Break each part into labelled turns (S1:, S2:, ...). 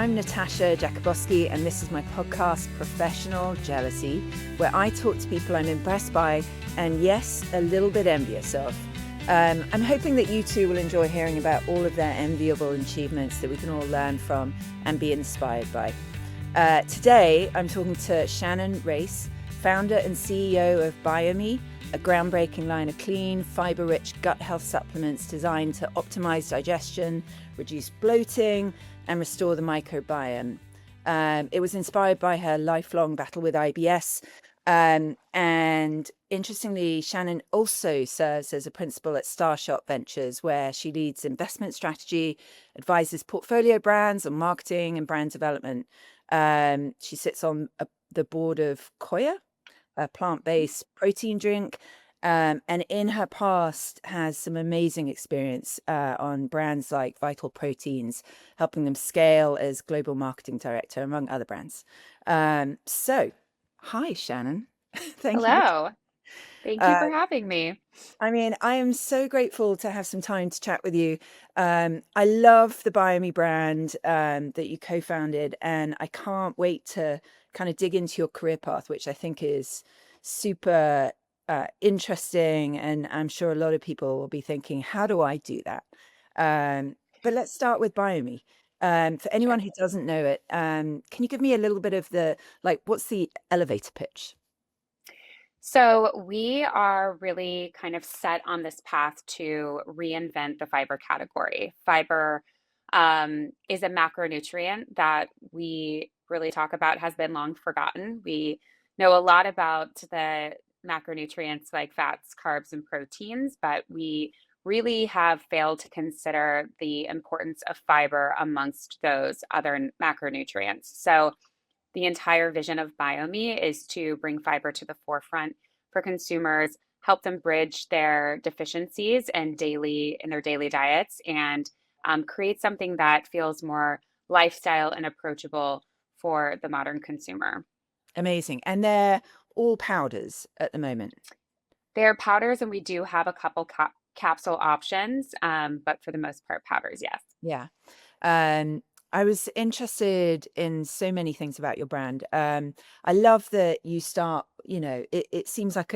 S1: I'm Natasha Jakubowski, and this is my podcast, Professional Jealousy, where I talk to people I'm impressed by and, yes, a little bit envious of. I'm hoping that you too will enjoy hearing about all of their enviable achievements that we can all learn from and be inspired by. Today, I'm talking to Shannon Race, founder and CEO of Biome, a groundbreaking line of clean, fiber-rich gut health supplements designed to optimize digestion, reduce bloating, and restore the microbiome. It was inspired by her lifelong battle with IBS. And interestingly, Shannon also serves as a principal at Starshot Ventures, where she leads investment strategy, advises portfolio brands on marketing and brand development. She sits on the board of Koia, a plant-based protein drink, and in her past has some amazing experience on brands like Vital Proteins, helping them scale as global marketing director, among other brands. So, hi, Shannon. Thank you.
S2: Hello. Thank you for having me.
S1: I mean, I am so grateful to have some time to chat with you. I love the Biome brand that you co-founded, and I can't wait to kind of dig into your career path, which I think is super interesting. And I'm sure a lot of people will be thinking, how do I do that? But let's start with Biome. For anyone
S2: Sure.
S1: who doesn't know it, can you give me a little bit of what's the elevator pitch?
S2: So we are really kind of set on this path to reinvent the fiber category. Fiber is a macronutrient that we really talk about, has been long forgotten. We know a lot about the macronutrients like fats, carbs, and proteins, but we really have failed to consider the importance of fiber amongst those other macronutrients. So the entire vision of Biome is to bring fiber to the forefront for consumers, help them bridge their deficiencies and in their daily diets, and create something that feels more lifestyle and approachable for the modern consumer.
S1: Amazing. And they're all powders at the moment.
S2: They're powders, and we do have a couple capsule options, but for the most part, powders, yes.
S1: Yeah. Um, I was interested in so many things about your brand. I love that you start, it seems like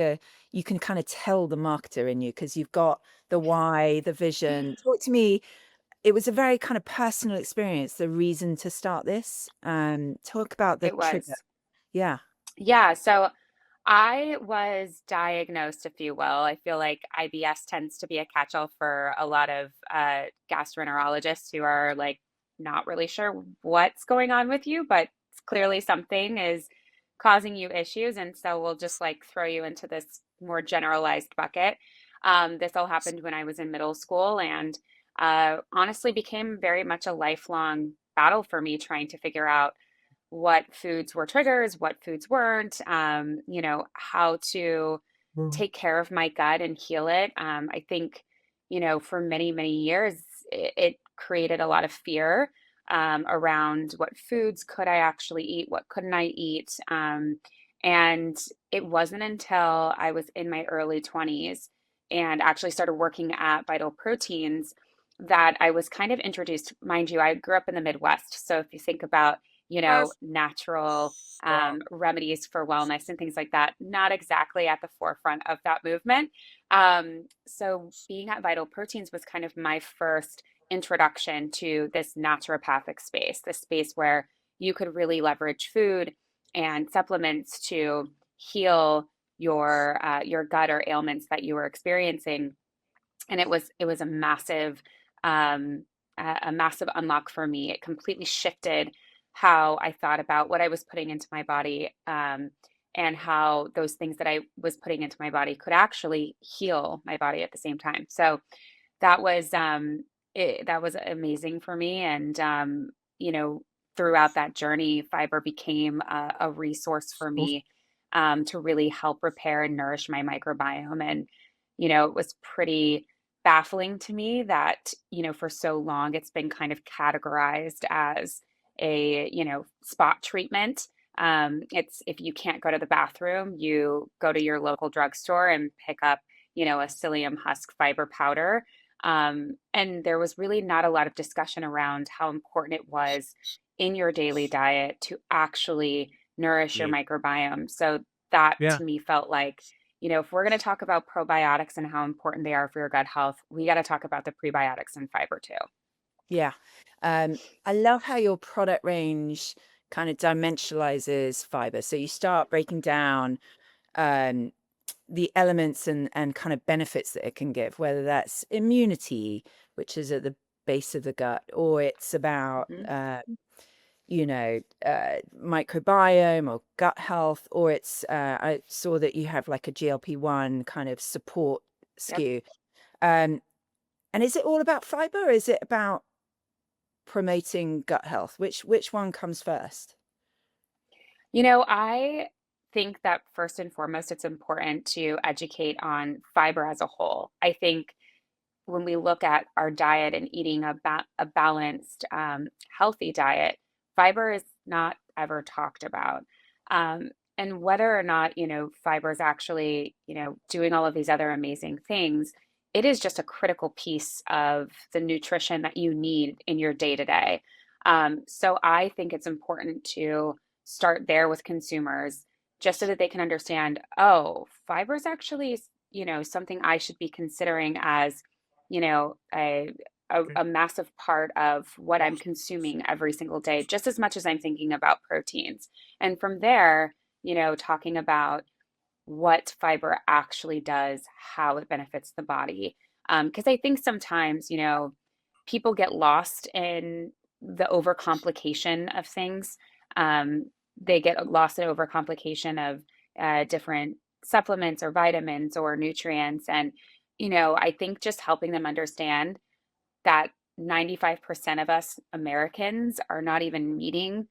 S1: you can kind of tell the marketer in you because you've got the why, the vision. Talk to me. It was a very kind of personal experience, the reason to start this. Talk about the
S2: It
S1: trigger.
S2: was.
S1: Yeah.
S2: Yeah, so I was diagnosed, if you will. I feel like IBS tends to be a catch-all for a lot of gastroenterologists who are like not really sure what's going on with you, but clearly something is causing you issues, and so we'll just like throw you into this more generalized bucket. This all happened when I was in middle school, and honestly became very much a lifelong battle for me trying to figure out what foods were triggers, what foods weren't, how to take care of my gut and heal it. I think, for many, many years, it created a lot of fear around what foods could I actually eat, what couldn't I eat. And it wasn't until I was in my early 20s and actually started working at Vital Proteins that I was kind of introduced. Mind you, I grew up in the Midwest. So if you think about natural remedies for wellness and things like that, not exactly at the forefront of that movement. So being at Vital Proteins was kind of my first introduction to this naturopathic space, this space where you could really leverage food and supplements to heal your gut or ailments that you were experiencing. And it was a massive unlock for me. It completely shifted how I thought about what I was putting into my body, and how those things that I was putting into my body could actually heal my body at the same time. So that was that was amazing for me, and you know, throughout that journey, fiber became a resource for me to really help repair and nourish my microbiome. And it was pretty baffling to me that for so long it's been kind of categorized as a spot treatment. It's if you can't go to the bathroom, you go to your local drugstore and pick up a psyllium husk fiber powder. And there was really not a lot of discussion around how important it was in your daily diet to actually nourish your
S3: Yeah.
S2: microbiome. So that
S3: Yeah.
S2: to me felt like, if we're going to talk about probiotics and how important they are for your gut health, we got to talk about the prebiotics and fiber too.
S1: Yeah. I love how your product range kind of dimensionalizes fiber. So you start breaking down um, the elements and kind of benefits that it can give, whether that's immunity, which is at the base of the gut, or it's about
S2: Hmm.
S1: microbiome or gut health, or it's I saw that you have like a GLP-1 kind of support
S2: Yep.
S1: SKU. Um, and is it all about fiber, or is it about promoting gut health? Which one comes first?
S2: I think that first and foremost, it's important to educate on fiber as a whole. I think when we look at our diet and eating a balanced, healthy diet, fiber is not ever talked about. Um, and whether or not, fiber is actually, doing all of these other amazing things, it is just a critical piece of the nutrition that you need in your day to day. So I think it's important to start there with consumers just so that they can understand, oh, fiber is actually, something I should be considering as you know, a,
S3: Okay.
S2: a massive part of what I'm consuming every single day, just as much as I'm thinking about proteins. And from there, talking about what fiber actually does, how it benefits the body. Because I think sometimes, people get lost in the overcomplication of things. Um, they get lost in overcomplication of different supplements or vitamins or nutrients. And, I think just helping them understand that 95% of us Americans are not even meeting,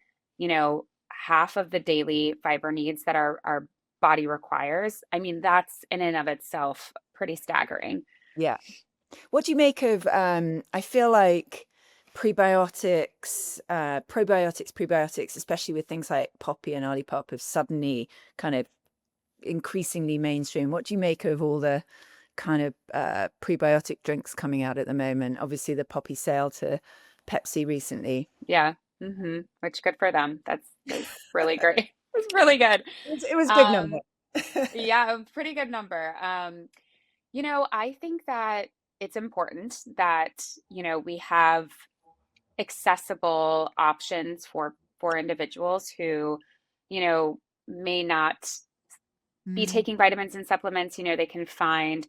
S2: half of the daily fiber needs that our body requires. I mean, that's in and of itself pretty staggering.
S1: Yeah. What do you make of I feel like prebiotics, especially with things like Poppy and Olipop, have suddenly kind of increasingly mainstream. What do you make of all the kind of prebiotic drinks coming out at the moment? Obviously, the Poppy sale to Pepsi recently.
S2: Yeah. Which good for them. That's really great. It's really good.
S1: It was a big number.
S2: Um, yeah, a pretty good number. I think that it's important that, we have accessible options for individuals who, may not be
S1: Mm.
S2: taking vitamins and supplements. They can find,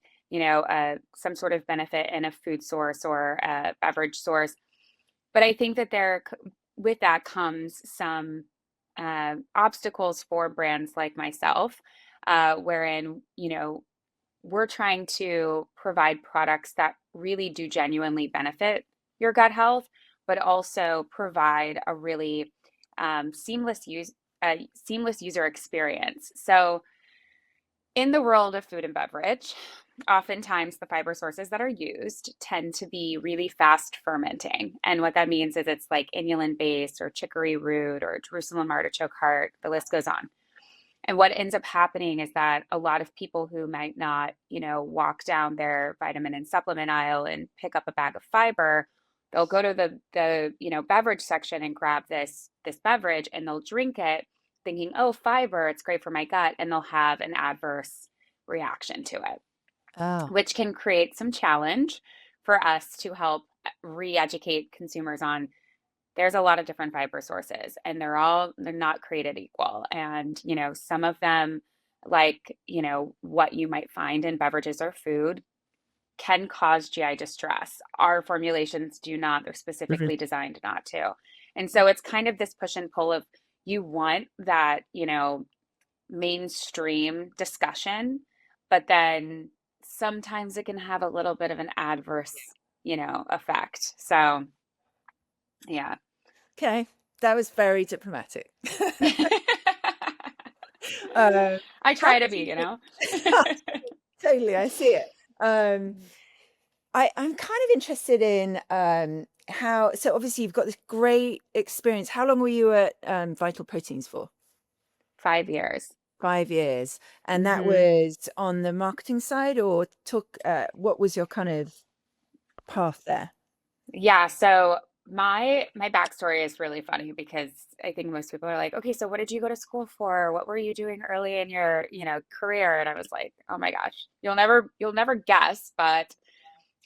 S2: some sort of benefit in a food source or a beverage source. But I think that with that comes some obstacles for brands like myself, wherein, we're trying to provide products that really do genuinely benefit your gut health, but also provide a really seamless user experience. So, in the world of food and beverage, oftentimes the fiber sources that are used tend to be really fast fermenting. And what that means is it's like inulin based or chicory root or Jerusalem artichoke heart, the list goes on. And what ends up happening is that a lot of people who might not, walk down their vitamin and supplement aisle and pick up a bag of fiber, they'll go to the beverage section and grab this beverage and they'll drink it thinking, "Oh, fiber, it's great for my gut," and they'll have an adverse reaction to it,
S1: Oh,
S2: which can create some challenge for us to help re-educate consumers on there's a lot of different fiber sources and they're not created equal. And, some of them, like, what you might find in beverages or food, can cause GI distress. Our formulations do not, they're
S3: Okay.
S2: specifically designed not to. And so it's kind of this push and pull of you want that, mainstream discussion, but then sometimes it can have a little bit of an adverse, effect. So, yeah.
S1: okay. That was very diplomatic. uh,
S2: I
S1: how
S2: try to
S1: did
S2: be,
S1: you? Totally, I see it.
S2: Mm.
S1: I'm kind of interested in how. So obviously, you've got this great experience. How long were you at Vital Proteins for?
S2: 5 years.
S1: 5 years, and that
S2: Hmm.
S1: was on the marketing side, or took. What was your kind of path there?
S2: Yeah, so My backstory is really funny because I think most people are like, okay, so what did you go to school for? What were you doing early in your, career? And I was like, oh my gosh, you'll never guess, but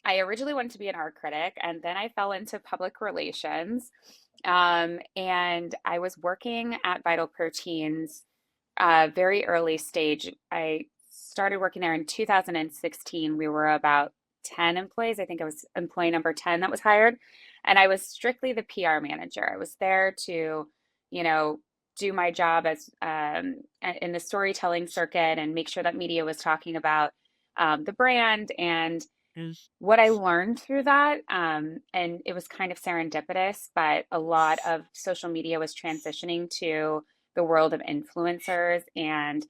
S2: I originally wanted to be an art critic, and then I fell into public relations. And I was working at Vital Proteins, very early stage. I started working there in 2016. We were about 10 employees. I think I was employee number 10 that was hired. And I was strictly the PR manager. I was there to, you know, do my job as in the storytelling circuit and make sure that media was talking about the brand. And what I learned through that, and it was kind of serendipitous, but a lot of social media was transitioning to the world of influencers, and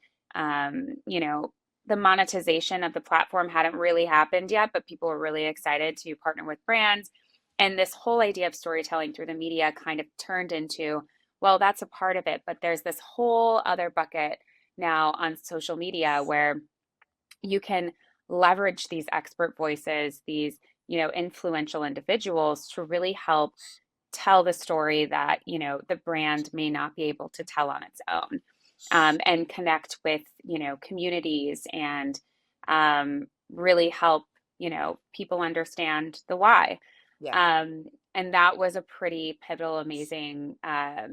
S2: the monetization of the platform hadn't really happened yet, but people were really excited to partner with brands. And this whole idea of storytelling through the media kind of turned into, well, that's a part of it, but there's this whole other bucket now on social media where you can leverage these expert voices, these, influential individuals to really help tell the story that, the brand may not be able to tell on its own, and connect with, communities, and really help, people understand the why.
S1: Yeah.
S2: And that was a pretty pivotal, amazing, I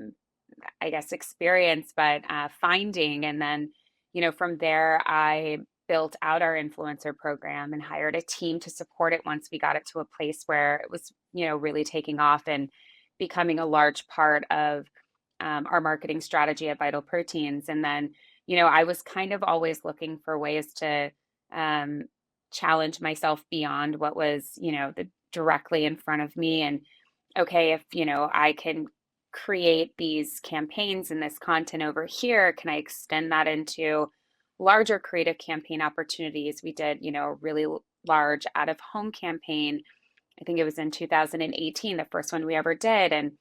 S2: guess, experience, but finding. And then, from there, I built out our influencer program and hired a team to support it once we got it to a place where it was, really taking off and becoming a large part of our marketing strategy at Vital Proteins. And then, I was kind of always looking for ways to um, challenge myself beyond what was, directly in front of me. And okay, if, I can create these campaigns and this content over here, can I extend that into larger creative campaign opportunities? We did, a really large out of home campaign. I think it was in 2018, the first one we ever did. And,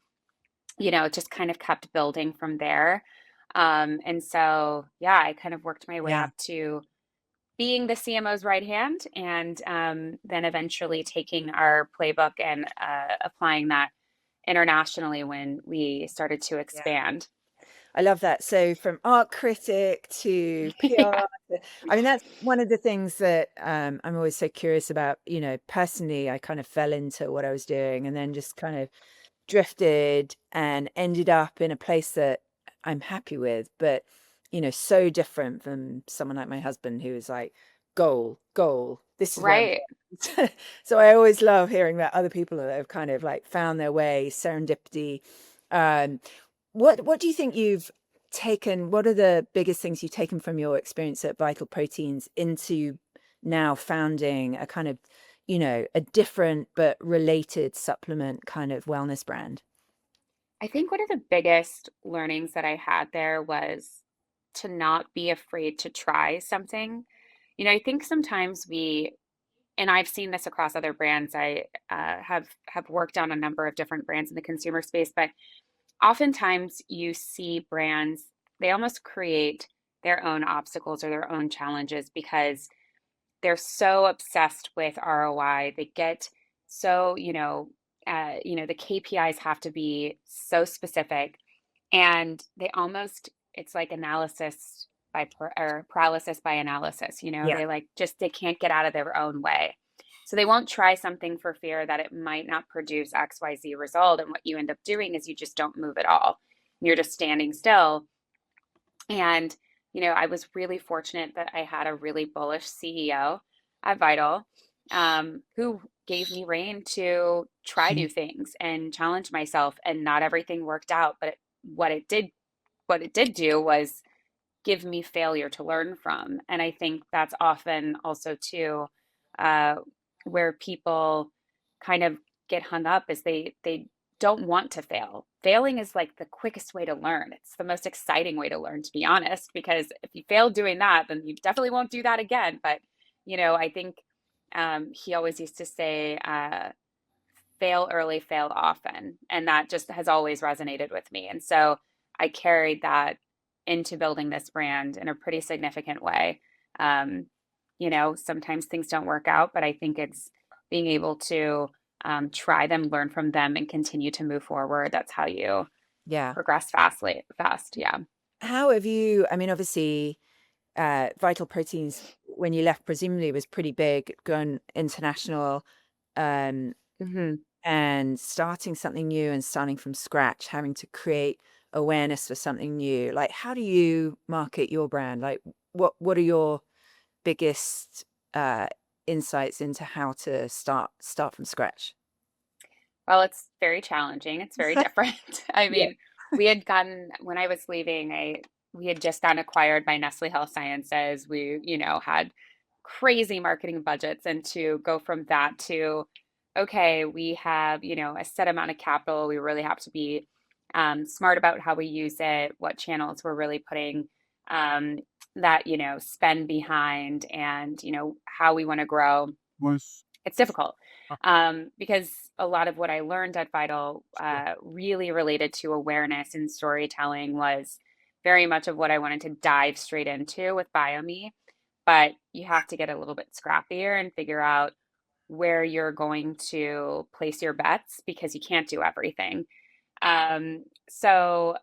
S2: it just kind of kept building from there. And so, yeah, I kind of worked my way
S1: Yeah.
S2: up to being the CMO's right hand, and then eventually taking our playbook and applying that internationally when we started to
S1: Yeah.
S2: expand.
S1: I love that. So from art critic to
S2: Yeah,
S1: PR, I mean, that's one of the things that I'm always so curious about. Personally, I kind of fell into what I was doing and then just kind of drifted and ended up in a place that I'm happy with, but so different from someone like my husband who is like, goal, goal. This is where I'm
S2: right.
S1: going. So I always love hearing about other people that have kind of like found their way, serendipity. Um, what do you think you've taken? What are the biggest things you've taken from your experience at Vital Proteins into now founding a kind of, a different but related supplement kind of wellness brand?
S2: I think one of the biggest learnings that I had there was to not be afraid to try something. I think sometimes and I've seen this across other brands. I have worked on a number of different brands in the consumer space, but oftentimes you see brands, they almost create their own obstacles or their own challenges because they're so obsessed with ROI. They get so, the KPIs have to be so specific, and they almost, it's like analysis or paralysis by analysis.
S1: Yeah.
S2: They like just, they can't get out of their own way. So they won't try something for fear that it might not produce XYZ result. And what you end up doing is you just don't move at all. You're just standing still. And, I was really fortunate that I had a really bullish CEO at Vital, who gave me rein to try new things and challenge myself. And not everything worked out, but what it did do was give me failure to learn from. And I think that's often also too, uh, where people kind of get hung up, is they don't want to fail. Failing is like the quickest way to learn. It's the most exciting way to learn, to be honest, because if you fail doing that, then you definitely won't do that again. But I think he always used to say, fail early, fail often. And that just has always resonated with me. And so I carried that into building this brand in a pretty significant way. Sometimes things don't work out, but I think it's being able to try them, learn from them, and continue to move forward. That's how you
S1: Yeah.
S2: progress fast. Yeah.
S1: How have you, I mean, obviously, Vital Proteins, when you left, presumably was pretty big, gone international, um,
S2: hmm
S1: and starting something new and starting from scratch, having to create awareness for something new. Like, how do you market your brand? Like, what are your biggest uh, insights into how to start from scratch?
S2: Well, it's very challenging. It's very different. I
S1: Yeah.
S2: mean, we had gotten, when I was leaving, we had just gotten acquired by Nestle Health Sciences. We, had crazy marketing budgets, and to go from that to, okay, we have, a set amount of capital. We really have to be smart about how we use it, what channels we're really putting um, that, spend behind, and, how we want to grow. It's difficult because a lot of what I learned at Vital really related to awareness and storytelling was very much of what I wanted to dive straight into with BioMe. But you have to get a little bit scrappier and figure out where you're going to place your bets because you can't do everything. So,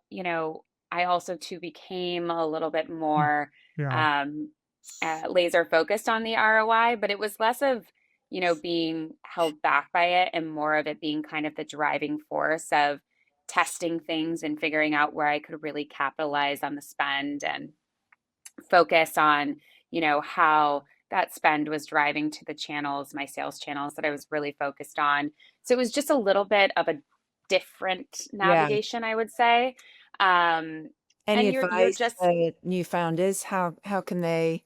S2: I also too became a little bit more
S3: Yeah.
S2: um, laser focused on the ROI, but it was less of, being held back by it and more of it being kind of the driving force of testing things and figuring out where I could really capitalize on the spend and focus on, how that spend was driving to the channels, my sales channels that I was really focused on. So it was just a little bit of a different
S1: Yeah.
S2: navigation, I would say. Um,
S1: Any
S2: and you're
S1: advice
S2: just
S1: for new founders? How can they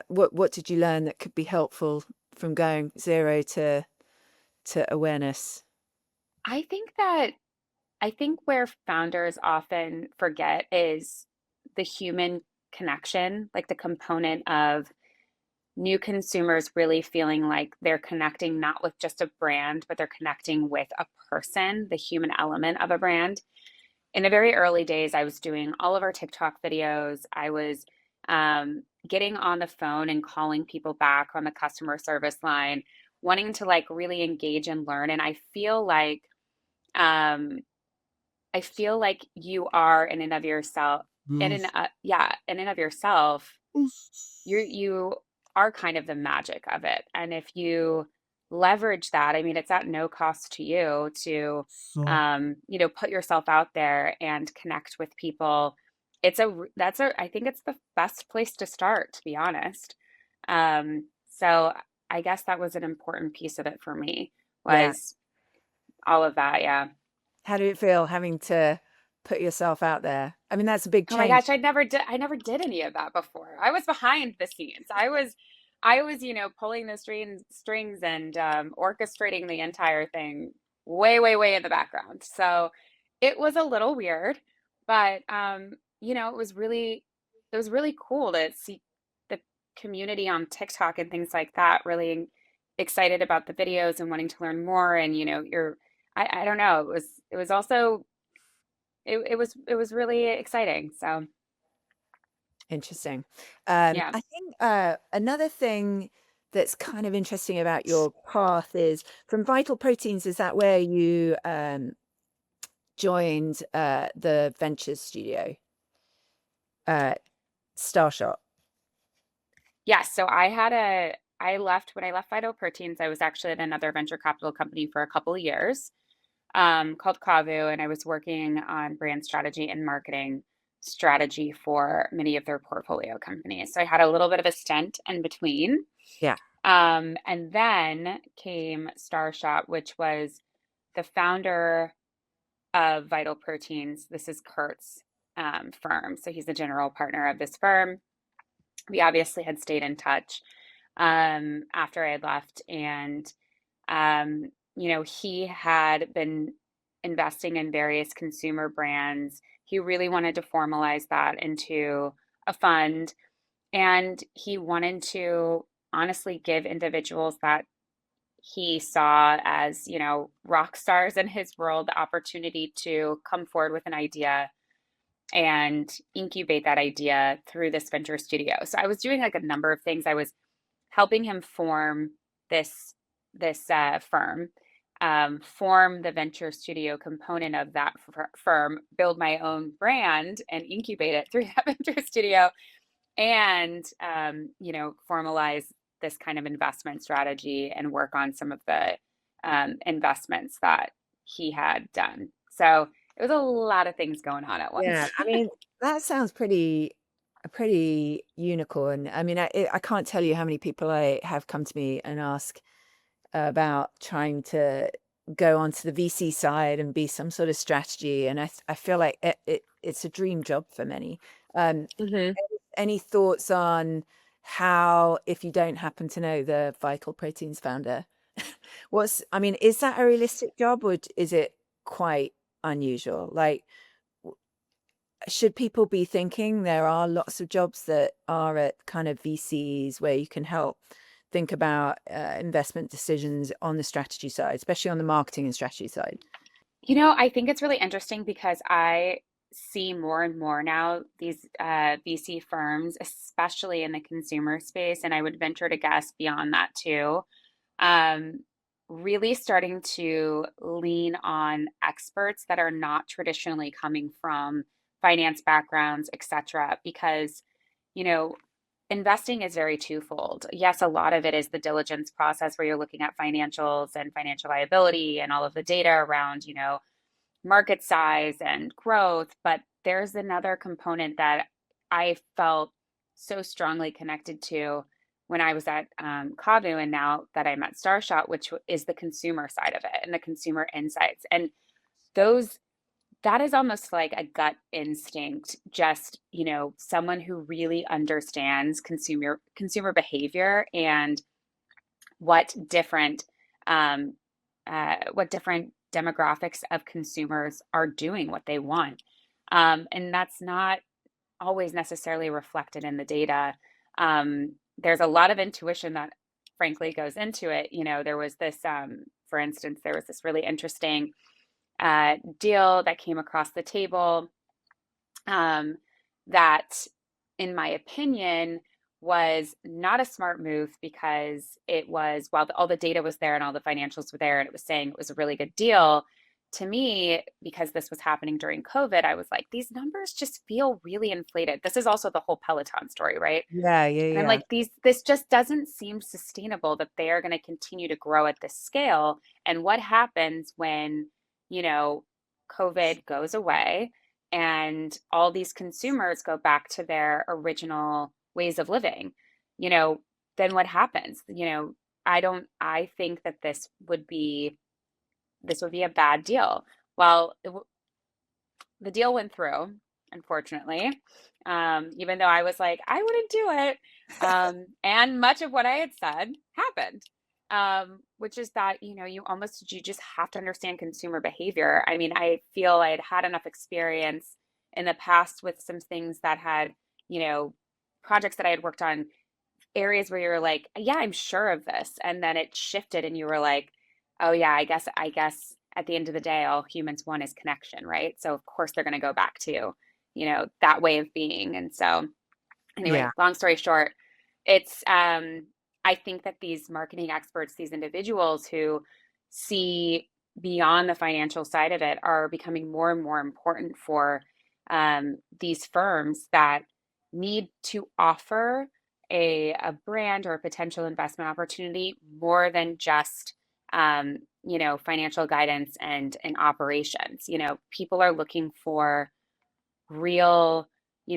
S1: what did you learn that could be helpful from going zero to awareness?
S2: I think that I think where founders often forget is the human connection, like the component of new consumers really feeling like they're connecting not with just a brand, but they're connecting with a person, the human element of a brand. In the very early days, I was doing all of our TikTok videos. I was getting on the phone and calling people back on the customer service line, wanting to like really engage and learn. And um, I feel like you are in and of yourself, in and of yourself, you are kind of the magic of it. And if you leverage that, I mean, it's at no cost to you to, put yourself out there and connect with people. I think it's the best place to start, to be honest. So I guess that was an important piece of it for me
S1: Yeah.
S2: was all of that. Yeah.
S1: How did it feel having to put yourself out there? I mean, that's a big
S2: Oh my
S1: change.
S2: gosh, I never did any of that before. I was behind the scenes. I was, pulling the strings and orchestrating the entire thing way, way, way in the background. So it was a little weird, but it was really cool to see the community on TikTok and things like that really excited about the videos and wanting to learn more. And I don't know, it was also it was really exciting. So
S1: Interesting.
S2: yeah.
S1: I think another thing that's kind of interesting about your path is from Vital Proteins, is that where you joined the Ventures studio, uh, Starshot?
S2: Yes. So I left when I left Vital Proteins, I was actually at another venture capital company for a couple of years, called Kavu, and I was working on brand strategy and marketing strategy for many of their portfolio companies. So I had a little bit of a stint in between.
S1: Yeah.
S2: And then came Starshot, which was the founder of Vital Proteins. This is Kurt's firm. So he's the general partner of this firm. We obviously had stayed in touch after I had left. And, he had been investing in various consumer brands. He really wanted to formalize that into a fund. And he wanted to honestly give individuals that he saw as, rock stars in his world the opportunity to come forward with an idea and incubate that idea through this venture studio. So I was doing like a number of things. I was helping him form this firm, form the venture studio component of that firm, build my own brand, and incubate it through that venture studio, and formalize this kind of investment strategy and work on some of the investments that he had done. So it was a lot of things going on at
S1: Yeah,
S2: once.
S1: I mean, that sounds a pretty unicorn. I mean, I can't tell you how many people I have come to me and ask about trying to go onto the VC side and be some sort of strategy, and I feel like it's a dream job for many. Um,
S2: Mhm.
S1: any thoughts on how, if you don't happen to know the Vital Proteins founder, I mean, is that a realistic job, or is it quite unusual? Like, should people be thinking there are lots of jobs that are at kind of VCs where you can help think about investment decisions on the strategy side, especially on the marketing and strategy side?
S2: I think it's really interesting because I see more and more now these VC firms, especially in the consumer space, and I would venture to guess beyond that too, um, really starting to lean on experts that are not traditionally coming from finance backgrounds, et cetera, because, you know, investing is very twofold. Yes, a lot of it is the diligence process where you're looking at financials and financial liability and all of the data around, market size and growth. But there's another component that I felt so strongly connected to when I was at Kavu, and now that I'm at Starshot, which is the consumer side of it and the consumer insights. And those, that is almost like a gut instinct, just, someone who really understands consumer behavior and what different um, what different demographics of consumers are doing, what they want. And that's not always necessarily reflected in the data. There's a lot of intuition that frankly goes into it. There was this, for instance, there was this really interesting deal that came across the table, um, that, in my opinion, was not a smart move because it was, while all the data was there and all the financials were there and it was saying it was a really good deal, to me, because this was happening during COVID, I was like, these numbers just feel really inflated. This is also the whole Peloton story, right?
S1: Yeah, yeah,
S2: And I'm
S1: yeah.
S2: like, this just doesn't seem sustainable that they are going to continue to grow at this scale. And what happens when, you know, COVID goes away and all these consumers go back to their original ways of living? You know, then what happens? I think that this would be a bad deal. Well, the deal went through, unfortunately. Even though I was like, I wouldn't do it. And much of what I had said happened, which is that, you just have to understand consumer behavior. I mean, I feel I had enough experience in the past with some things that had, you know, projects that I had worked on, areas where you're like, yeah, I'm sure of this. And then it shifted and you were like, oh yeah, I guess at the end of the day, all humans want is connection, right? So of course they're going to go back to, that way of being. And so anyway,
S1: Yeah.
S2: long story short, it's, I think that these marketing experts, these individuals who see beyond the financial side of it, are becoming more and more important for these firms that need to offer a brand or a potential investment opportunity more than just financial guidance and operations. People are looking for real,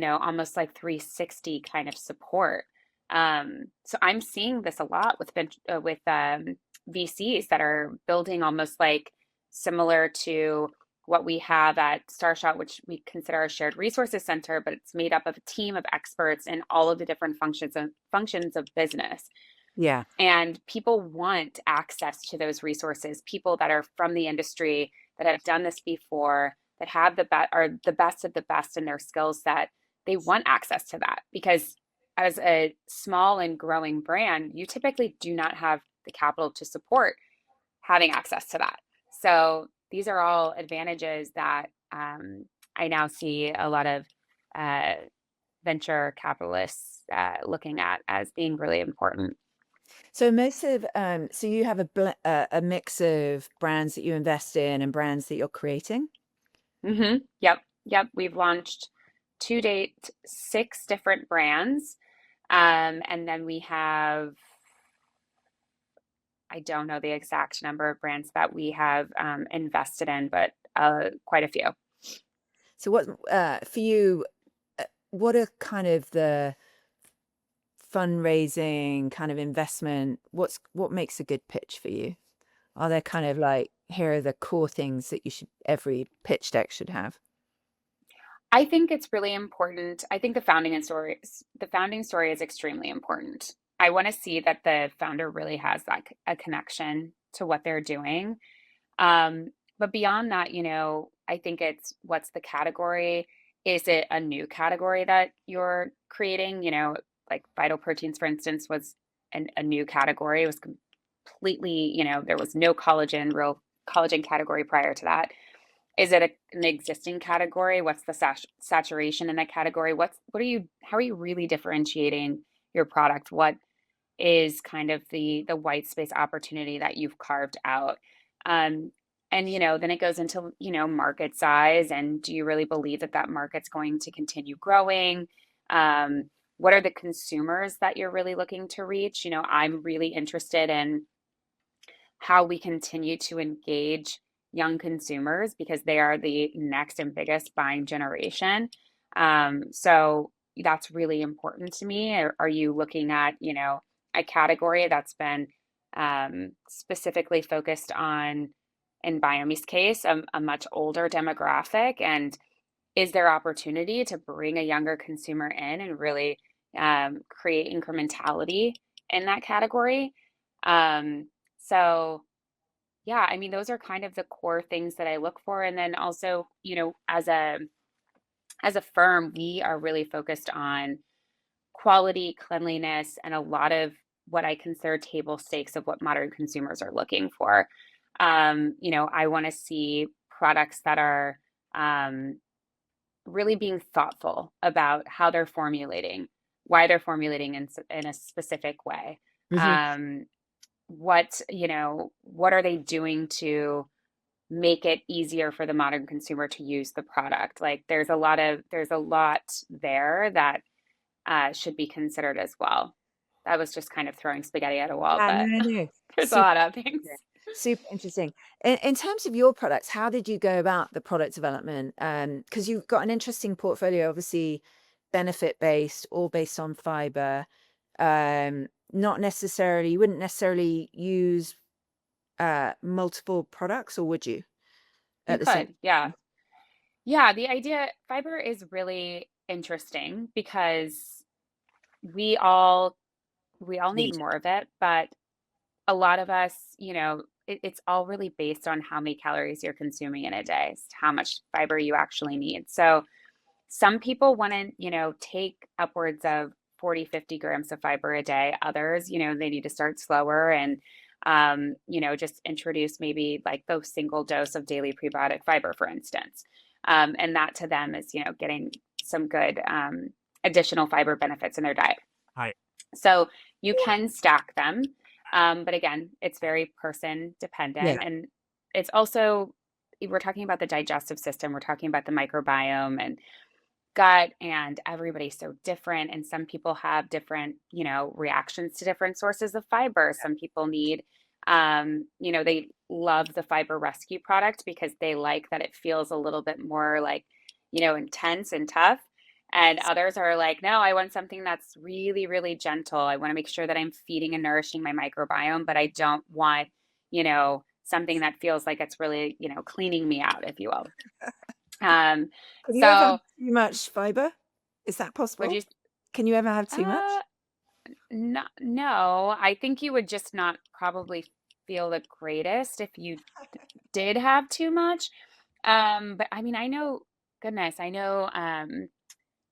S2: almost like 360 kind of support. So I'm seeing this a lot with VCs that are building almost like similar to what we have at Starshot, which we consider a shared resources center, but it's made up of a team of experts in all of the different functions of business.
S1: Yeah.
S2: And people want access to those resources, people that are from the industry, that have done this before, that have are the best of the best in their skill set. They want access to that because as a small and growing brand, you typically do not have the capital to support having access to that. So these are all advantages that I now see a lot of uh, venture capitalists looking at as being really important.
S1: So most of so you have a mix of brands that you invest in and brands that you're creating.
S2: Yep. Yep. We've launched to date 6 different brands. And then we have, I don't know the exact number of brands that we have invested in, but quite a few.
S1: So what for you? What are kind of the fundraising kind of investment? What makes a good pitch for you? Are there kind of like here are the core things that you should every pitch deck should have?
S2: I think it's really important. I think the founding story is extremely important. I want to see that the founder really has a connection to what they're doing. Um, but beyond that, I think it's what's the category? Is it a new category that you're creating? Like vital proteins, for instance, was a new category. It was completely, there was no real collagen category prior to that. Is it an existing category? What's the saturation in that category? How are you really differentiating your product? What is kind of the white space opportunity that you've carved out? Um, and then it goes into market size, and do you really believe that that market's going to continue growing? What are the consumers that you're really looking to reach? I'm really interested in how we continue to engage young consumers because they are the next and biggest buying generation. So that's really important to me. Are you looking at, a category that's been specifically focused on, in Biome's case, a much older demographic? And is there opportunity to bring a younger consumer in and really create incrementality in that category? So yeah, I mean, those are kind of the core things that I look for. And then also, as a firm, we are really focused on quality, cleanliness, and a lot of what I consider table stakes of what modern consumers are looking for. I want to see products that are really being thoughtful about how they're formulating, why they're formulating in a specific way.
S1: Hmm.
S2: Um, what are they doing to make it easier for the modern consumer to use the product? Like there's a lot there that should be considered as well. That was just kind of throwing spaghetti at a wall,
S1: Yeah, no,
S2: but
S1: no, no.
S2: there's a
S1: Super
S2: lot of things.
S1: interesting. Super interesting. In terms of your products, how did you go about the product development? Because you've got an interesting portfolio, obviously benefit based, all based on fiber. Not necessarily, you wouldn't necessarily use multiple products, or would you
S2: You
S1: at the same
S2: could, yeah.
S1: time?
S2: Yeah, the idea fiber is really interesting because we all we all need
S1: Need.
S2: more of it, but a lot of us, it's all really based on how many calories you're consuming in a day, how much fiber you actually need. So some people want to, take upwards of 40, 50 grams of fiber a day. Others, they need to start slower and, just introduce maybe like the single dose of daily prebiotic fiber, for instance. And that to them is, getting some good additional fiber benefits in their diet.
S3: Hi.
S2: So you can stack them. But again, it's very person
S1: Yeah.
S2: dependent. And it's also, we're talking about the digestive system, we're talking about the microbiome and gut, and everybody's so different. And some people have different, reactions to different sources of fiber. Some people need, they love the fiber rescue product because they like that it feels a little bit more like, intense and tough. And others are like, no, I want something that's really, really gentle. I want to make sure that I'm feeding and nourishing my microbiome, but I don't want, something that feels like it's really, cleaning me out, if you will. Um,
S1: Can you ever have
S2: so
S1: too much fiber? Is that
S2: would
S1: possible?
S2: you,
S1: Can you ever have too much?
S2: uh, no, no, I think you would just not probably feel the greatest if you did have too much. But I mean, I know,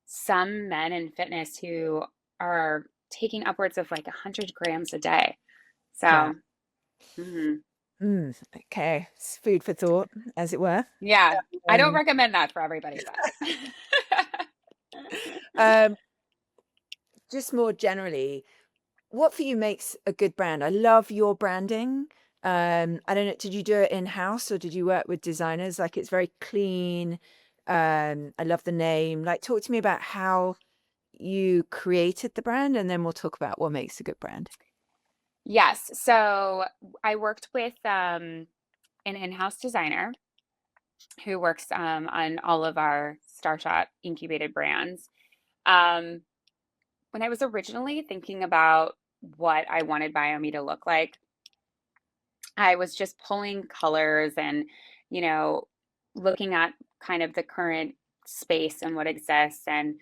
S2: some men in fitness who are taking upwards of like 100 grams a day.
S1: Wow.
S2: So, mhm.
S1: Okay. It's food for thought, as it were.
S2: Yeah, I don't
S1: Um,
S2: recommend that for everybody, but
S1: um, just more generally, what for you makes a good brand? I love your branding. I don't know, did you do it in-house or did you work with designers? Like it's very clean. I love the name. Like talk to me about how you created the brand and then we'll talk about what makes a good brand.
S2: Yes. So I worked with an in-house designer who works on all of our Starshot incubated brands. Um, when I was originally thinking about what I wanted Biomi to look like, I was just pulling colors and, you know, looking at kind of the current space and what exists. And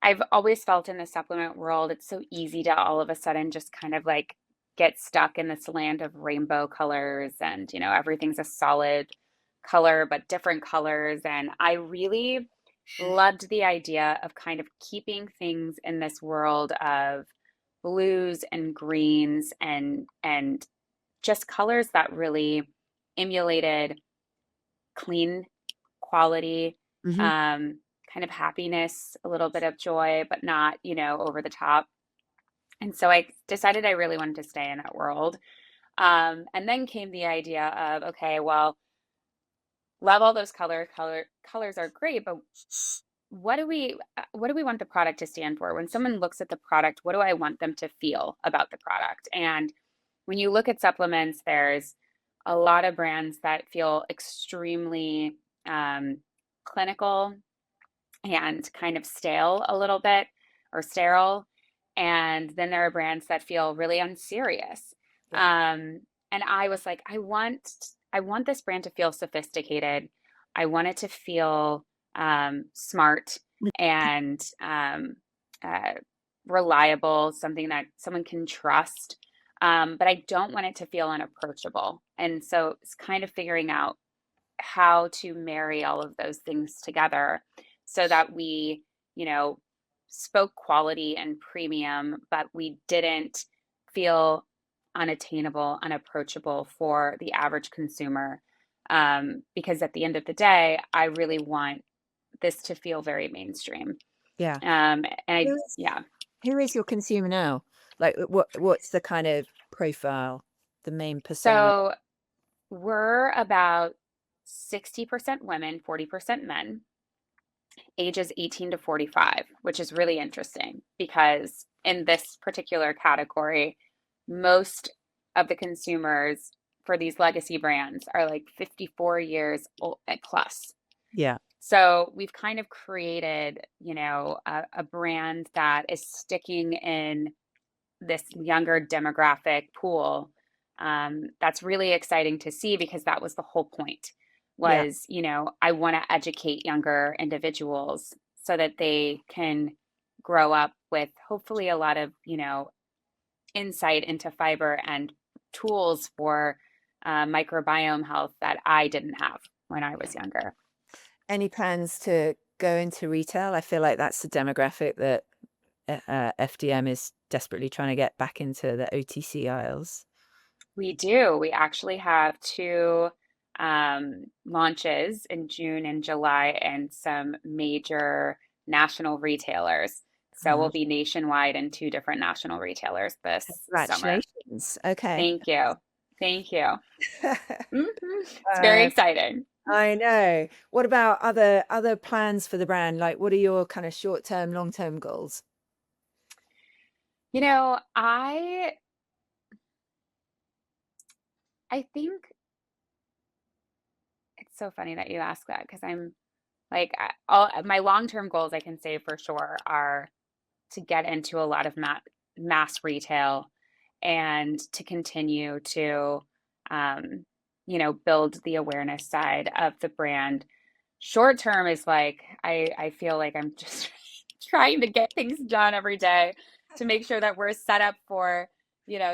S2: I've always felt in the supplement world, it's so easy to all of a sudden just kind of like get stuck in this land of rainbow colors and, everything's a solid color, but different colors. And I really loved the idea of kind of keeping things in this world of blues and greens and just colors that really emulated clean quality,
S1: Hmm.
S2: um, kind of happiness, a little bit of joy, but not, over the top. And so I decided I really wanted to stay in that world. And then came the idea of, okay, well, love all those colors are great, but what do we want the product to stand for? When someone looks at the product, what do I want them to feel about the product? And when you look at supplements, there's a lot of brands that feel extremely clinical and kind of stale a little bit or sterile. And then there are brands that feel really unserious.
S1: Yeah.
S2: Um, and I was like, I want this brand to feel sophisticated. I want it to feel smart and uh, reliable, something that someone can trust. But I don't want it to feel unapproachable. And so it's kind of figuring out how to marry all of those things together so that we, you know, spoke quality and premium, but we didn't feel unattainable, unapproachable for the average consumer. Because at the end of the day, I really want this to feel very mainstream.
S1: Yeah.
S2: And
S1: Who is
S2: yeah,
S1: who is your consumer now? Like what's the kind of profile, the main persona?
S2: so we're about 60% women, 40% men, ages 18 to 45, which is really interesting because in this particular category, most of the consumers for these legacy brands are like 54 years old and plus.
S1: Yeah.
S2: So we've kind of created, a brand that is sticking in this younger demographic pool. That's really exciting to see because that was the whole point
S1: Yeah.
S2: was, I want to educate younger individuals so that they can grow up with hopefully a lot of, insight into fiber and tools for microbiome health that I didn't have when I was younger.
S1: Any plans to go into retail? I feel like that's the demographic that FDM is desperately trying to get back into the OTC aisles.
S2: We do. We actually have two launches in June and July and some major national retailers. So
S1: Uh,
S2: we'll be nationwide in two different national retailers this summer.
S1: Congratulations. Okay.
S2: Thank you. Thank you. Mhm. It's very
S1: Uh,
S2: exciting.
S1: I know. What about other plans for the brand? Like, what are your kind of short-term, long-term goals?
S2: You know, I think it's so funny that you ask that because I'm like all my long-term goals I can say for sure are to get into a lot of mass retail and to continue to, um, build the awareness side of the brand. Short term is like, I feel like I'm just trying to get things done every day to make sure that we're set up for,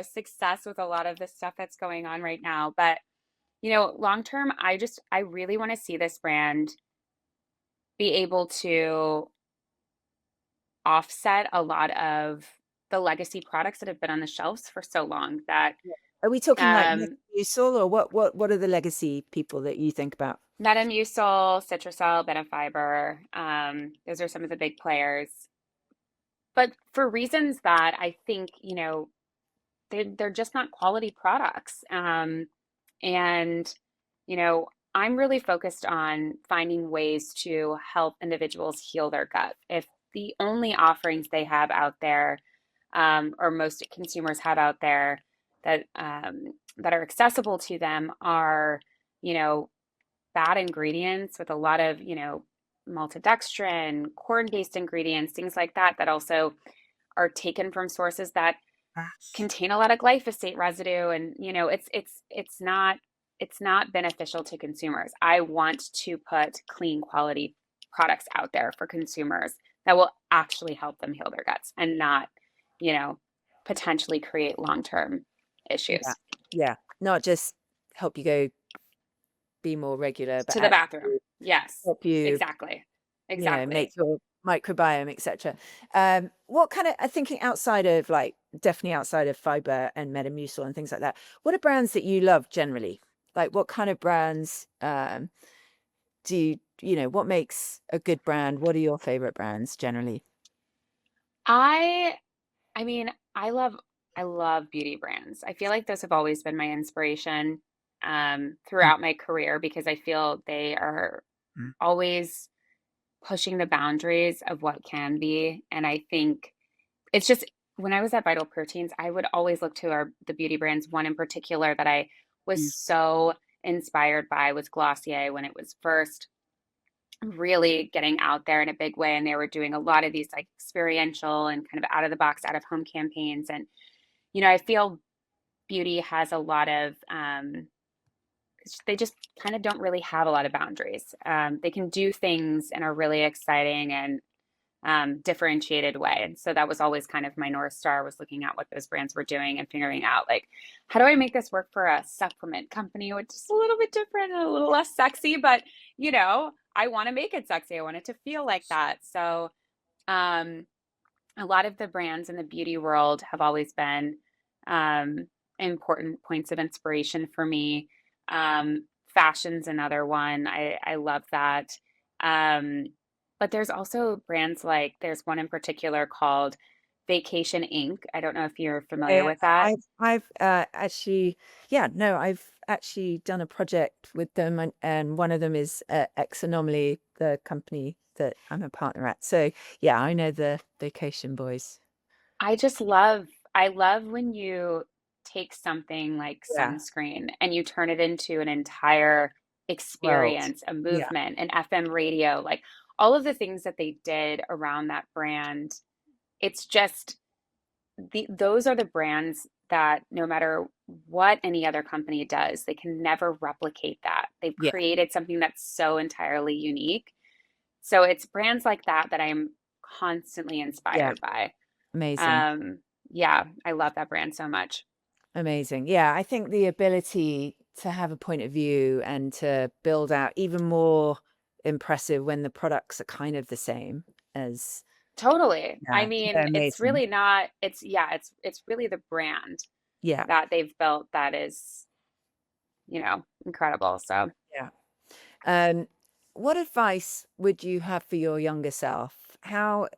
S2: success with a lot of the stuff that's going on right now. But, long term, I really want to see this brand be able to offset a lot of the legacy products that have been on the shelves for so long that
S1: Yeah. Are we talking like
S2: um,
S1: Musil or what are the legacy people that you think about?
S2: Metamucil, Citrusol, Benefiber, those are some of the big players. but for reasons that I think, they're just not quality products. And, I'm really focused on finding ways to help individuals heal their gut. If the only offerings they have out there, or most consumers have out there that are accessible to them are, you know, bad ingredients with a lot of, maltodextrin, corn-based ingredients, things like that, that also are taken from sources that contain a lot of glyphosate residue. And it's not beneficial to consumers. I want to put clean quality products out there for consumers that will actually help them heal their guts and not, you know potentially create long-term
S1: Yeah.
S2: issues.
S1: Yeah. Not just help you go be more regular, but
S2: To the bathroom.
S1: actually
S2: Yes,
S1: help you,
S2: exactly.
S1: make
S2: Exactly.
S1: your microbiome, etc. What kind of, I thinking outside of like definitely outside of fiber and Metamucil and things like that, what are brands that you love generally? Like what kind of brands do what makes a good brand? What are your favorite brands generally?
S2: I I mean, I love beauty brands. I feel like those have always been my inspiration
S1: Mm,
S2: throughout my career because I feel they are
S1: mm.
S2: always pushing the boundaries of what can be. And I think it's just when I was at Vital Proteins, I would always look to the beauty brands. One in particular that I was
S1: Mm.
S2: so inspired by was Glossier when it was first really getting out there in a big way. And they were doing a lot of these like experiential and kind of out of the box, out of home campaigns. And, I feel beauty has a lot of, they just kind of don't really have a lot of boundaries. They can do things in a really exciting and differentiated way. And so that was always kind of my North Star was looking at what those brands were doing and figuring out like, how do I make this work for a supplement company, which is a little bit different and a little less sexy, but I want to make it sexy. I want it to feel like that. So um, a lot of the brands in the beauty world have always been um, important points of inspiration for me. Fashion's another one. I love that. Um, but there's also brands like there's one in particular called Vacation Inc. I don't know if you're familiar
S1: Yeah,
S2: with that.
S1: I've actually, yeah, no, I've actually done a project with them, and one of them is X Anomaly, the company that I'm a partner at. So yeah, I know the Vacation Boys.
S2: I love when you take something like
S1: Yeah,
S2: sunscreen and you turn it into an entire
S1: world.
S2: experience, a
S1: Yeah,
S2: movement, an FM radio, like all of the things that they did around that brand. It's just those are the brands that no matter what any other company does, they can never replicate that. They've
S1: yeah,
S2: created something that's so entirely unique. So it's brands like that that I'm constantly
S1: yeah.
S2: inspired by.
S1: Amazing,
S2: Um, yeah, I love that brand so much.
S1: amazing. Yeah, I think the ability to have a point of view and to build out even more impressive when the products are kind of the same as,
S2: Totally. I
S1: yeah,
S2: mean,
S1: they're
S2: it's
S1: amazing.
S2: really not, it's really the brand
S1: Yeah,
S2: that they've built that is, incredible. So
S1: yeah. Um, what advice would you have for your younger self? How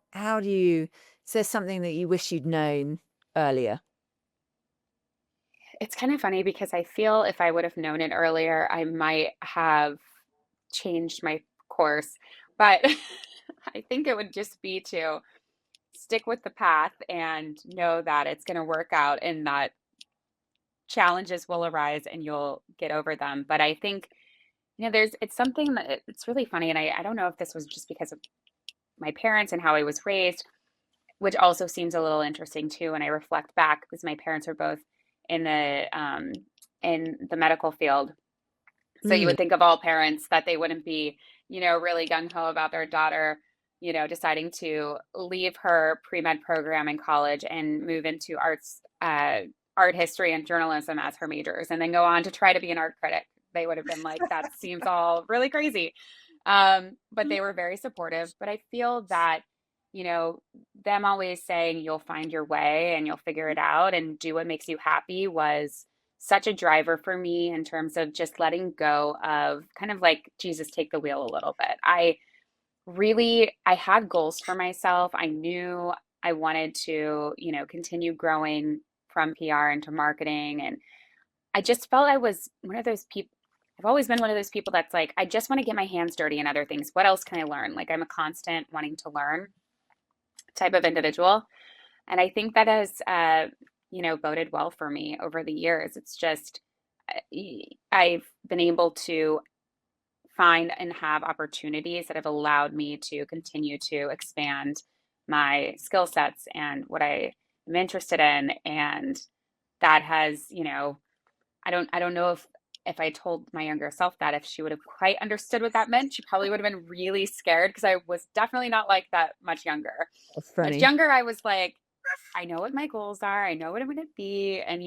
S1: do you, is there something that you wish you'd known earlier?
S2: it's kind of funny because I feel if I would have known it earlier, I might have changed my course. But I think it would just be to stick with the path and know that it's going to work out and that challenges will arise and you'll get over them. But I think, it's something that it's really funny. And I don't know if this was just because of my parents and how I was raised, which also seems a little interesting too when I reflect back because my parents are both in the medical field. So you
S1: Mm,
S2: would think of all parents that they wouldn't be, really gung ho about their daughter, deciding to leave her pre-med program in college and move into art history and journalism as her majors, and then go on to try to be an art critic. They would have been like, that seems all really crazy. But they were very supportive. But I feel that, you know, them always saying you'll find your way and you'll figure it out and do what makes you happy was such a driver for me in terms of just letting go of kind of like Jesus take the wheel a little bit. I had goals for myself. I knew I wanted to, continue growing from PR into marketing. And I just felt I was one of those people. I've always been one of those people that's like, I just want to get my hands dirty in other things. What else can I learn? Like, I'm a constant wanting to learn type of individual. And I think that has, boded well for me over the years. It's just, I've been able to find and have opportunities that have allowed me to continue to expand my skill sets and what I am interested in. And that has, I don't know if I told my younger self that, if she would have quite understood what that meant. She probably would have been really scared, because I was definitely not like that much younger.
S1: That's
S2: Much
S1: funny.
S2: younger, I was like, I know what my goals are. I know what I'm going to be. And,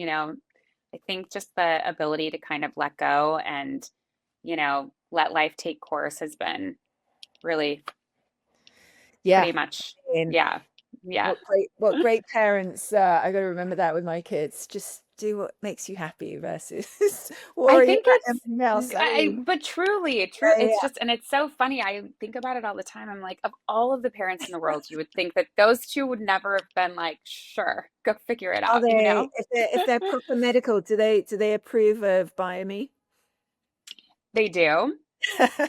S2: I think just the ability to kind of let go and, let life take course has been really
S1: Yeah.
S2: pretty much,
S1: And
S2: yeah. Yeah.
S1: what great parents. I got to remember that with my kids. Just do what makes you happy versus
S2: I
S1: worry
S2: think
S1: about
S2: it's,
S1: everything else. I mean,
S2: but truly, true.
S1: yeah,
S2: It's just, and it's so funny. I think about it all the time. I'm like, of all of the parents in the world, you would think that those two would never have been like, sure, go figure it
S1: are
S2: out, you
S1: they,
S2: know?
S1: if they're proper medical, do they approve of Biome?
S2: They do.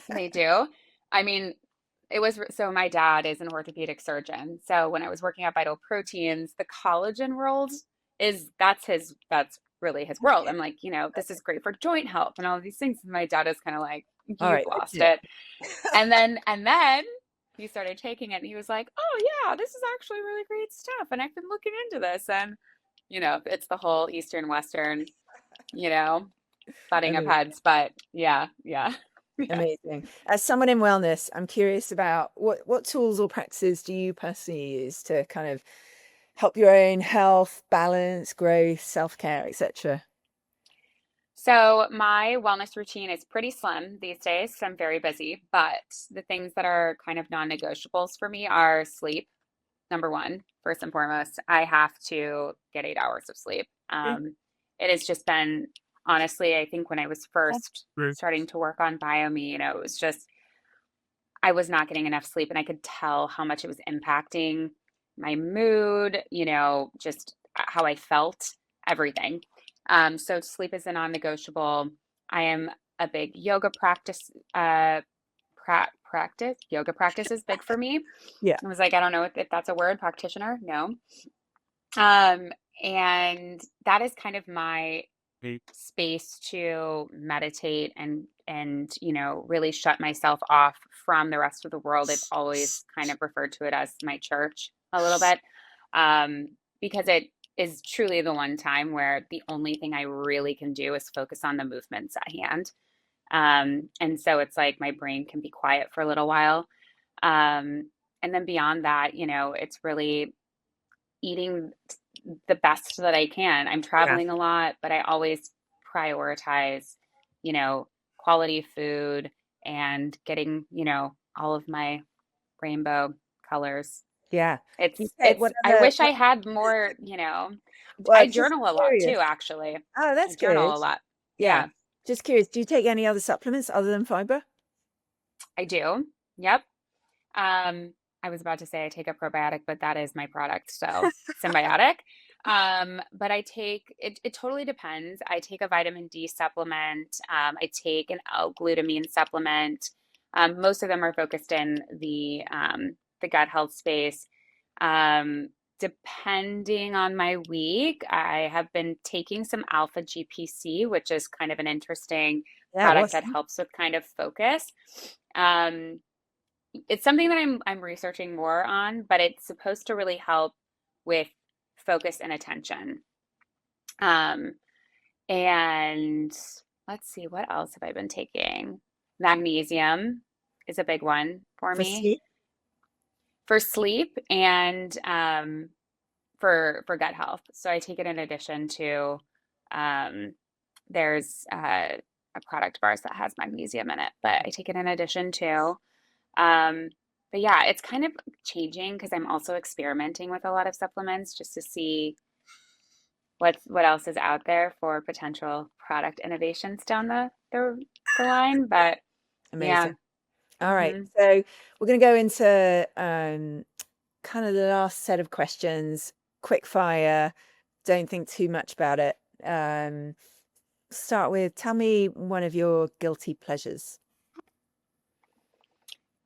S2: They do. I mean, so my dad is an orthopedic surgeon. So when I was working at Vital Proteins, the collagen world that's really his world. I'm like, this is great for joint health and all of these things. And my dad is kind of like,
S1: All
S2: you've
S1: right, I
S2: lost
S1: get it.
S2: it. And then he started taking it, and he was like, oh yeah, this is actually really great stuff. And I've been looking into this. And, it's the whole Eastern Western, you know, butting of
S1: Amazing.
S2: heads. But yeah, yeah. Yeah.
S1: Amazing. As someone in wellness, I'm curious about what tools or practices do you personally use to kind of help your own health, balance, growth, self-care, etc.
S2: So my wellness routine is pretty slim these days. I'm very busy, but the things that are kind of non-negotiables for me are sleep. Number one, first and foremost, I have to get 8 hours of sleep. It has just been, honestly, I think when I was first starting to work on Biome, it was just, I was not getting enough sleep, and I could tell how much it was impacting my mood, just how I felt, everything. So sleep is a non-negotiable. I am a big yoga practice, practice. Yoga practice is big for me.
S1: Yeah.
S2: I was like, I don't know if that's a word, practitioner. No. Um, and that is kind of my space to meditate and really shut myself off from the rest of the world. I've always kind of referred to it as my church a little bit, because it is truly the one time where the only thing I really can do is focus on the movements at hand. And so it's like my brain can be quiet for a little while. And then beyond that, it's really eating the best that I can. I'm
S1: Yeah.
S2: traveling a lot, but I always prioritize, you know, quality food and getting, all of my rainbow colors.
S1: Yeah. Do you take
S2: It's
S1: what
S2: I
S1: other
S2: wish I had more,
S1: well,
S2: I
S1: just
S2: journal a lot too,
S1: curious.
S2: actually.
S1: Oh,
S2: I
S1: that's good.
S2: journal a lot.
S1: Yeah.
S2: Yeah,
S1: Just curious. Do you take any other supplements other than fiber?
S2: I do. Yep. Um, I was about to say I take a probiotic, but that is my product, so symbiotic. But I take it totally depends. I take a vitamin D supplement. I take an L-glutamine supplement. Most of them are focused in the gut health space. Depending on my week, I have been taking some alpha GPC, which is kind of an interesting
S1: Yeah,
S2: product
S1: what's
S2: that helps with kind of focus. Um, it's something that I'm researching more on, but it's supposed to really help with focus and attention. Um, and let's see, what else have I been taking? Magnesium is a big one for
S1: for
S2: me
S1: sleep?
S2: for sleep and for gut health. So I take it in addition to um, there's a product of ours that has magnesium in it, but I take it in addition to. Um, but yeah, it's kind of changing because I'm also experimenting with a lot of supplements just to see what else is out there for potential product innovations down the line. But yeah.
S1: Amazing. All right.
S2: Hmm.
S1: So we're going to go into kind of the last set of questions, quick fire, don't think too much about it. Start with, tell me one of your guilty pleasures.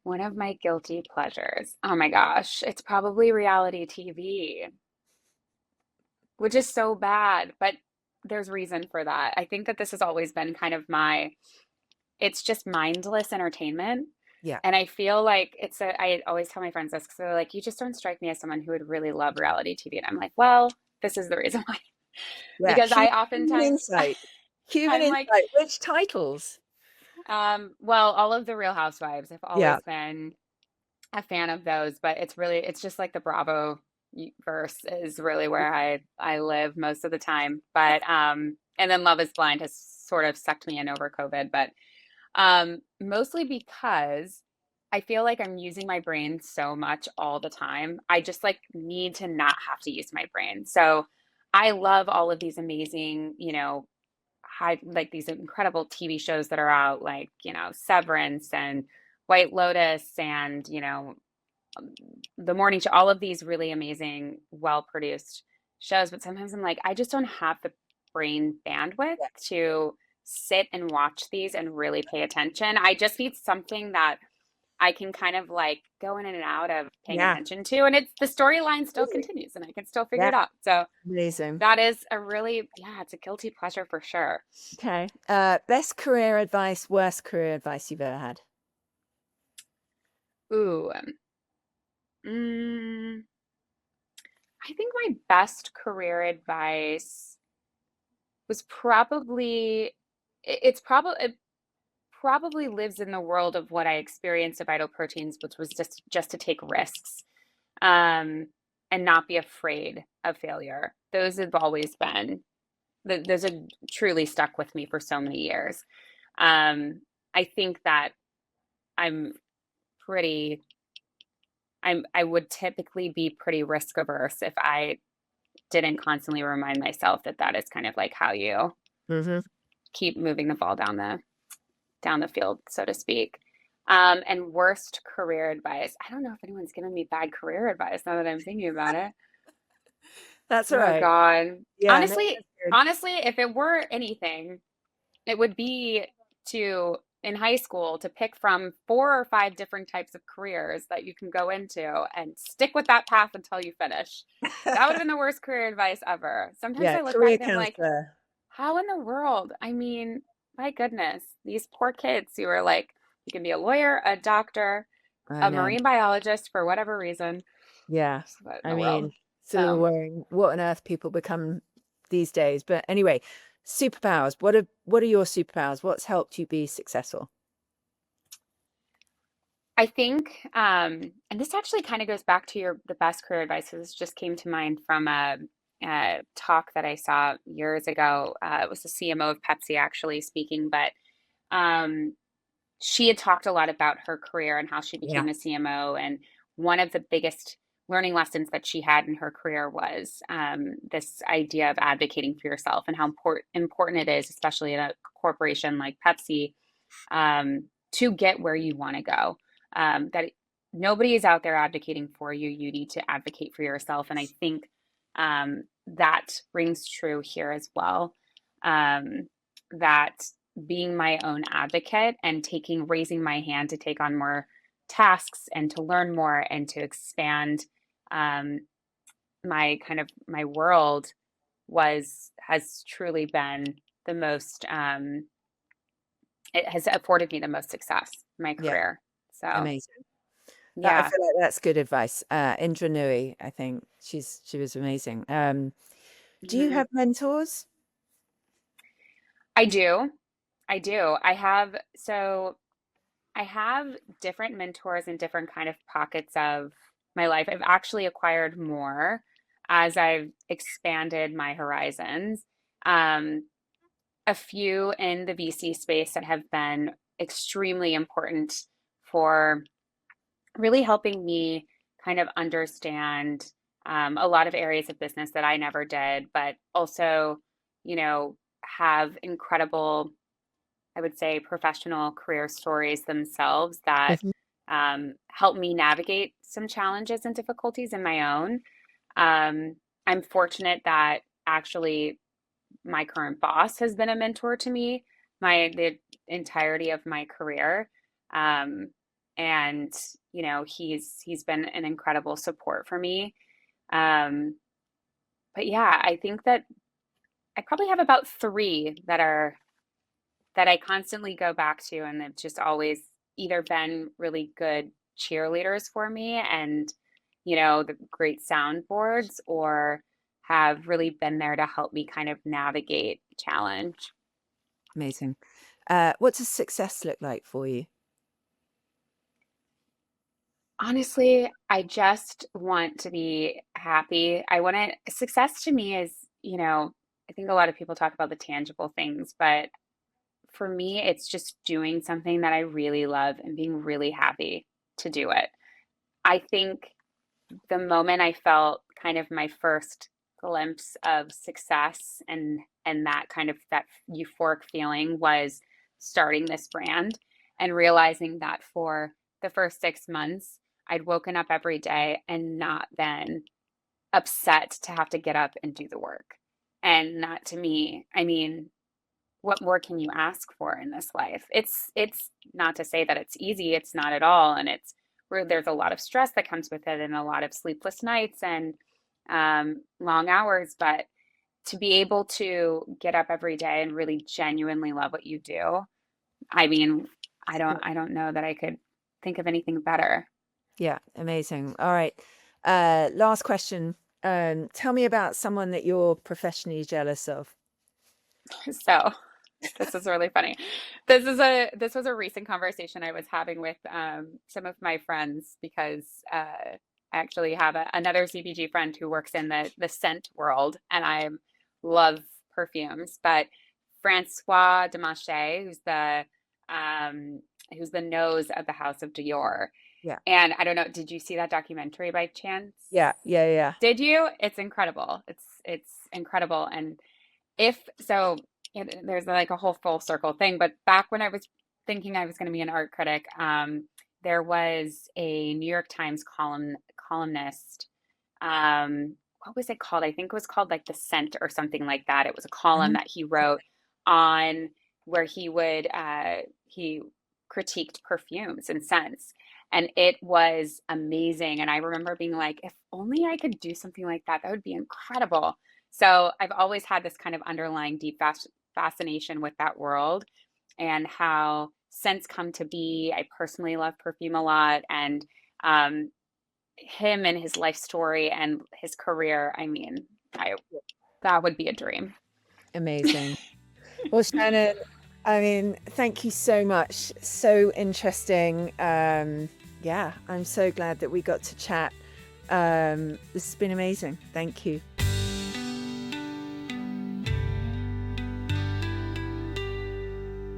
S2: One of my guilty pleasures. Oh my gosh, it's probably reality TV, which is so bad, but there's reason for that. I think that this has always been kind of it's just mindless entertainment.
S1: Yeah.
S2: And I feel like I always tell my friends this because they're like, you just don't strike me as someone who would really love reality TV. And I'm like, well, this is the reason why.
S1: Yeah.
S2: Because I
S1: Human
S2: oftentimes,
S1: insight. Human
S2: I'm like,
S1: insight. Which titles?
S2: well, all of the Real Housewives, I've
S1: Yeah.
S2: always been a fan of those, but it's just like the Bravo verse is really where I live most of the time. But and then Love is Blind has sort of sucked me in over COVID, but mostly because I feel like I'm using my brain so much all the time. I just like need to not have to use my brain. So I love all of these amazing, like these incredible TV shows that are out, like, Severance and White Lotus and, The Morning Show, all of these really amazing, well produced shows. But sometimes I'm like, I just don't have the brain bandwidth
S1: Yeah.
S2: to sit and watch these and really pay attention. I just need something that I can kind of like go in and out of paying
S1: Yeah.
S2: attention to. And it's the storyline still
S1: Amazing.
S2: continues and I can still figure
S1: Yeah.
S2: it out. So
S1: Amazing.
S2: that is yeah, it's a guilty pleasure for sure.
S1: Okay. Best career advice, worst career advice you've ever had?
S2: Ooh, mm, I think my best career advice was it probably lives in the world of what I experienced at Vital Proteins, which was just to take risks, um, and not be afraid of failure. Those have always been those have truly stuck with me for so many years. I think that I'm pretty I would typically be pretty risk averse if I didn't constantly remind myself that that is kind of like how you
S1: Mm-hmm.
S2: keep moving the ball down the field, so to speak. And worst career advice. I don't know if anyone's given me bad career advice now that I'm thinking about it.
S1: That's all
S2: Oh
S1: right.
S2: God.
S1: Yeah, no,
S2: Honestly,
S1: that's good.
S2: honestly, if it were anything, it would be to in high school to pick from 4 or 5 different types of careers that you can go into and stick with that path until you finish. That would have been the worst career advice ever. Sometimes
S1: Yeah,
S2: I look back
S1: career
S2: and I'm like,
S1: counselor.
S2: how in the world? I mean, my goodness, these poor kids who are like, you can be a lawyer, a doctor,
S1: I
S2: a
S1: know.
S2: marine biologist for whatever reason.
S1: Yeah.
S2: What in
S1: I
S2: the world?
S1: mean, it's a little
S2: So
S1: worrying what on earth people become these days. But anyway, superpowers. What are your superpowers? What's helped you be successful?
S2: I think, and this actually kind of goes back to the best career advice. So this just came to mind from a talk that I saw years ago. It was the CMO of Pepsi actually speaking, but um, she had talked a lot about her career and how she
S1: Yeah.
S2: became a CMO. And one of the biggest learning lessons that she had in her career was this idea of advocating for yourself and how important it is, especially in a corporation like Pepsi, to get where you want to go. That nobody is out there advocating for you. You need to advocate for yourself. And I think that rings true here as well. That being my own advocate and raising my hand to take on more tasks and to learn more and to expand um, my world has truly been the most it has afforded me the most success in my
S1: Yeah.
S2: career. So
S1: Amazing. I
S2: yeah.
S1: feel like that's good advice. Indra Nooyi, I think she was amazing. Do you
S2: Mhm.
S1: have mentors?
S2: I do. I do. I have different mentors in different kind of pockets of my life. I've actually acquired more as I've expanded my horizons. Um, a few in the VC space that have been extremely important for really helping me kind of understand a lot of areas of business that I never did, but also, have incredible, I would say, professional career stories themselves that
S1: Mhm.
S2: helped me navigate some challenges and difficulties in my own. I'm fortunate that actually my current boss has been a mentor to me the entirety of my career. Um, and he's been an incredible support for me. Um, but yeah, I think that I probably have about three that I constantly go back to, and they've just always either been really good cheerleaders for me and, the great soundboards, or have really been there to help me kind of navigate challenge.
S1: Amazing. What does success look like for you?
S2: Honestly, I just want to be happy. Success to me is, I think a lot of people talk about the tangible things, but for me, it's just doing something that I really love and being really happy to do it. I think the moment I felt kind of my first glimpse of success and that euphoric feeling was starting this brand and realizing that for the first 6 months, I'd woken up every day and not been upset to have to get up and do the work. And that to me, I mean, what more can you ask for in this life? It's not to say that it's easy, it's not at all, and it's where there's a lot of stress that comes with it and a lot of sleepless nights and long hours, but to be able to get up every day and really genuinely love what you do, I mean, I don't know that I could think of anything better.
S1: Yeah, amazing. All right. Last question. Tell me about someone that you're professionally jealous of.
S2: So this is really funny. This was a recent conversation I was having with some of my friends because I actually have another CPG friend who works in the scent world, and I love perfumes. But Francois Demachy, who's the nose of the House of Dior,
S1: Yeah.
S2: and I don't know, did you see that documentary by chance?
S1: Yeah. Yeah. Yeah.
S2: Did you? It's incredible. It's incredible, and if so, there's like a whole full circle thing. But back when I was thinking I was going to be an art critic, there was a New York Times columnist. What was it called? I think it was called like The Scent or something like that. It was a column
S1: Mhm.
S2: that he wrote on where he critiqued perfumes and scents. And it was amazing. And I remember being like, if only I could do something like that, that would be incredible. So I've always had this kind of underlying deep fascination with that world and how scents come to be. I personally love perfume a lot, and um, him and his life story and his career. I mean, I that would be a dream.
S1: Amazing. Well, Shannon, I mean, thank you so much. So interesting. Yeah, I'm so glad that we got to chat. This has been amazing. Thank you.